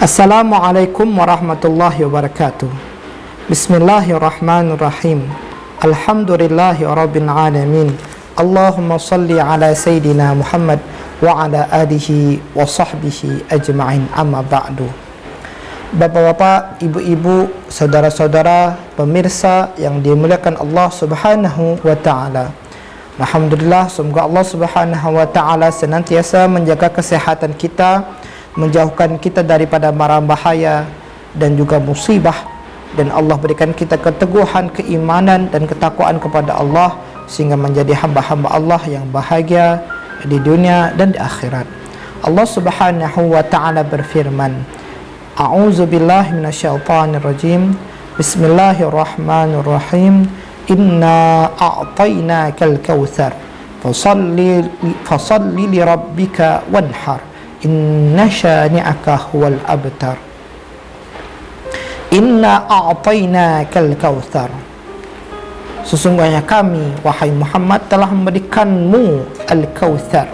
Assalamualaikum warahmatullahi wabarakatuh. Bismillahirrahmanirrahim. Alhamdulillahi rabbil alamin. Allahumma salli ala Sayyidina Muhammad wa ala alihi wa sahbihi ajma'in, amma ba'du. Bapak-bapak, ibu-ibu, saudara-saudara, pemirsa yang dimuliakan Allah Subhanahu wa ta'ala, alhamdulillah, semoga Allah Subhanahu wa ta'ala senantiasa menjaga kesehatan kita, menjauhkan kita daripada mara bahaya dan juga musibah, dan Allah berikan kita keteguhan, keimanan dan ketakwaan kepada Allah sehingga menjadi hamba-hamba Allah yang bahagia di dunia dan di akhirat. Allah Subhanahu wa ta'ala berfirman, A'udzubillahi minasyaitonirrajim. Bismillahirrahmanirrahim. Inna a'tainakal kautsar fasalli li rabbika wanhar. Inna syani'aka huwal abtar. Inna a'tainakal kautsar. Sesungguhnya kami, wahai Muhammad, telah memberikanmu al-kautsar.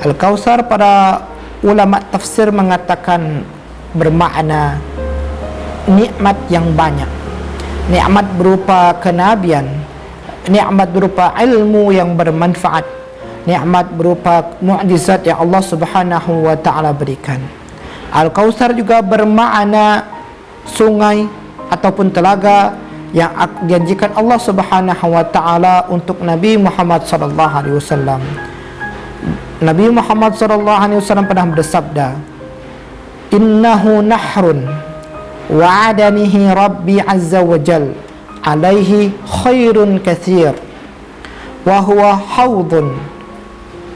Al-kautsar, para ulama tafsir mengatakan bermakna nikmat yang banyak. Nikmat berupa kenabian, nikmat berupa ilmu yang bermanfaat, nikmat berupa mukjizat yang Allah Subhanahu wa ta'ala berikan. Al-Kautsar juga bermakna sungai ataupun telaga yang dijanjikan Allah Subhanahu wa ta'ala untuk Nabi Muhammad sallallahu alaihi wasallam. Nabi Muhammad sallallahu alaihi wasallam pernah bersabda, "Innahu nahrun wa'adanihi Rabbi azza wa jal alaihi khairun katsir wa huwa haudun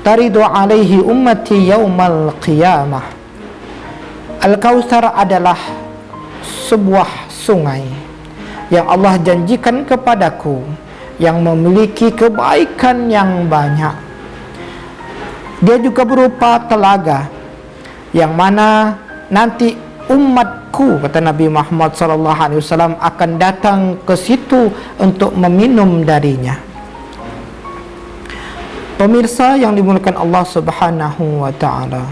taridu alaihi ummati yaumal qiyamah." Al-Kautsar adalah sebuah sungai yang Allah janjikan kepadaku, yang memiliki kebaikan yang banyak. Dia juga berupa telaga yang mana nanti umatku, kata Nabi Muhammad SAW, akan datang ke situ untuk meminum darinya. Pemirsa yang dimuliakan Allah Subhanahu wa ta'ala,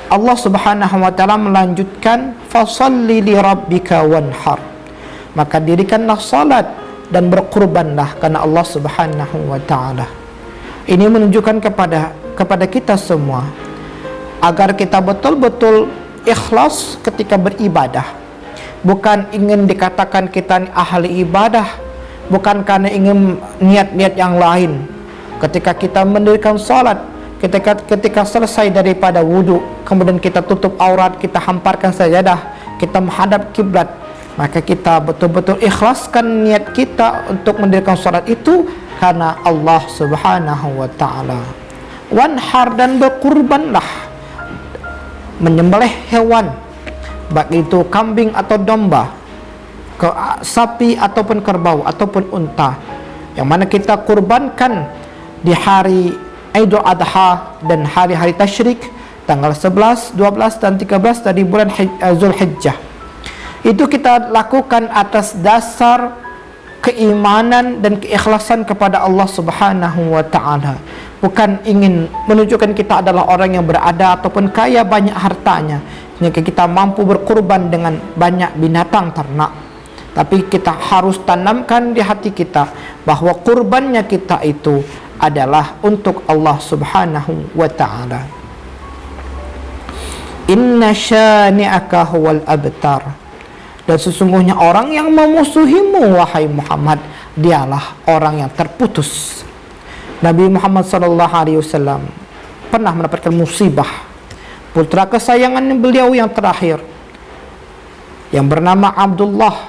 Allah Subhanahu wa ta'ala melanjutkan, fasalli li rabbika wanhar. Maka dirikanlah salat dan berkurbanlah karena Allah Subhanahu wa ta'ala. Ini menunjukkan kepada kita semua agar kita betul-betul ikhlas ketika beribadah. Bukan ingin dikatakan kita ahli ibadah, bukan karena ingin niat-niat yang lain. Ketika kita mendirikan salat, ketika selesai daripada wudu, kemudian kita tutup aurat, kita hamparkan sajadah, kita menghadap kiblat, maka kita betul-betul ikhlaskan niat kita untuk mendirikan salat itu karena Allah Subhanahu wa ta'ala. Wanhar, dan berkurbanlah, menyembelih hewan, baik itu kambing atau domba, sapi ataupun kerbau ataupun unta, yang mana kita kurbankan di hari Idul Adha dan hari-hari tasyrik tanggal 11, 12 dan 13 dari bulan Zulhijjah. Itu kita lakukan atas dasar keimanan dan keikhlasan kepada Allah Subhanahu wa ta'ala. Bukan ingin menunjukkan kita adalah orang yang berada ataupun kaya banyak hartanya sehingga kita mampu berkurban dengan banyak binatang ternak. Tapi kita harus tanamkan di hati kita bahwa kurbannya kita itu adalah untuk Allah Subhanahu wa ta'ala. Inna syani'aka huwal abtar. Dan sesungguhnya orang yang memusuhimu, wahai Muhammad, dialah orang yang terputus. Nabi Muhammad SAW pernah mendapatkan musibah. Putra kesayangan beliau yang terakhir, yang bernama Abdullah,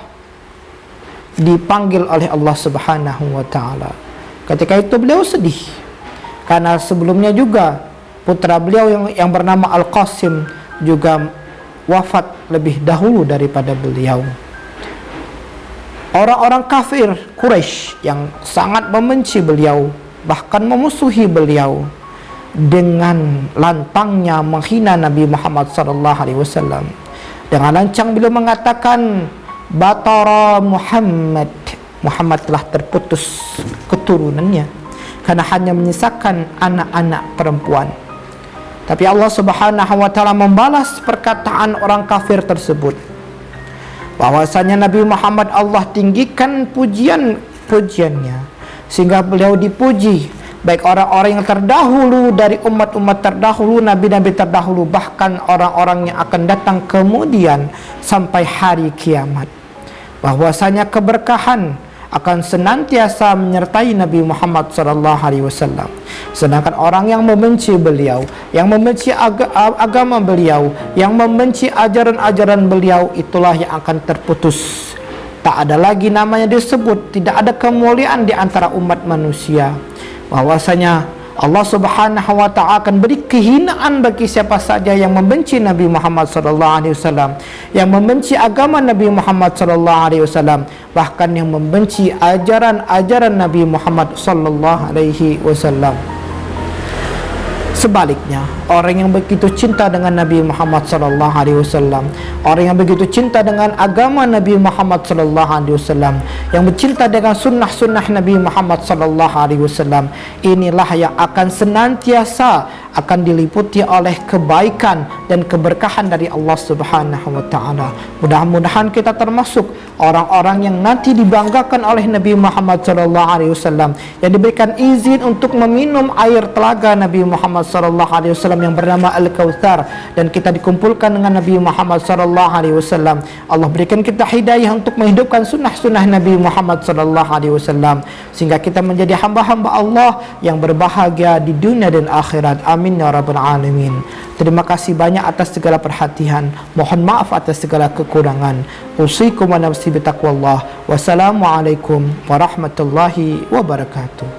dipanggil oleh Allah Subhanahu wa ta'ala. Ketika itu beliau sedih karena sebelumnya juga putra beliau yang bernama Al-Qasim juga wafat lebih dahulu daripada beliau. Orang-orang kafir Quraisy yang sangat membenci beliau, bahkan memusuhi beliau, dengan lantangnya menghina Nabi Muhammad SAW. Dengan lancang beliau mengatakan, batara Muhammad, Muhammad telah terputus keturunannya karena hanya menyisakan anak-anak perempuan. Tapi Allah Subhanahu wa taala membalas perkataan orang kafir tersebut, bahwasanya Nabi Muhammad Allah tinggikan pujiannya sehingga beliau dipuji, baik orang-orang yang terdahulu dari umat-umat terdahulu, nabi-nabi terdahulu, bahkan orang-orang yang akan datang kemudian sampai hari kiamat, bahwasanya keberkahan akan senantiasa menyertai Nabi Muhammad SAW. Sedangkan orang yang membenci beliau, yang membenci agama beliau, yang membenci ajaran-ajaran beliau, itulah yang akan terputus. Tak ada lagi namanya disebut, tidak ada kemuliaan di antara umat manusia. Bahwasanya Allah Subhanahu wa taala akan beri kehinaan bagi siapa saja yang membenci Nabi Muhammad sallallahu alaihi wasallam, yang membenci agama Nabi Muhammad sallallahu alaihi wasallam, bahkan yang membenci ajaran-ajaran Nabi Muhammad sallallahu alaihi wasallam. Sebaliknya, orang yang begitu cinta dengan Nabi Muhammad sallallahu alaihi wasallam, orang yang begitu cinta dengan agama Nabi Muhammad sallallahu alaihi wasallam, yang bercinta dengan sunnah-sunnah Nabi Muhammad sallallahu alaihi wasallam, inilah yang akan senantiasa akan diliputi oleh kebaikan dan keberkahan dari Allah Subhanahu wa taala. Mudah-mudahan kita termasuk orang-orang yang nanti dibanggakan oleh Nabi Muhammad sallallahu alaihi wasallam, yang diberikan izin untuk meminum air telaga Nabi Muhammad sallallahu alaihi wasallam yang bernama Al-Kautsar, dan kita dikumpulkan dengan Nabi Muhammad sallallahu alaihi wasallam. Allah berikan kita hidayah untuk menghidupkan sunnah-sunnah Nabi Muhammad sallallahu alaihi wasallam, sehingga kita menjadi hamba-hamba Allah yang berbahagia di dunia dan akhirat. Amin ya rabbal alamin. Terima kasih banyak atas segala perhatian. Mohon maaf atas segala kekurangan. Usikum wa nafsi bitaqwallah. Wassalamualaikum warahmatullahi wabarakatuh.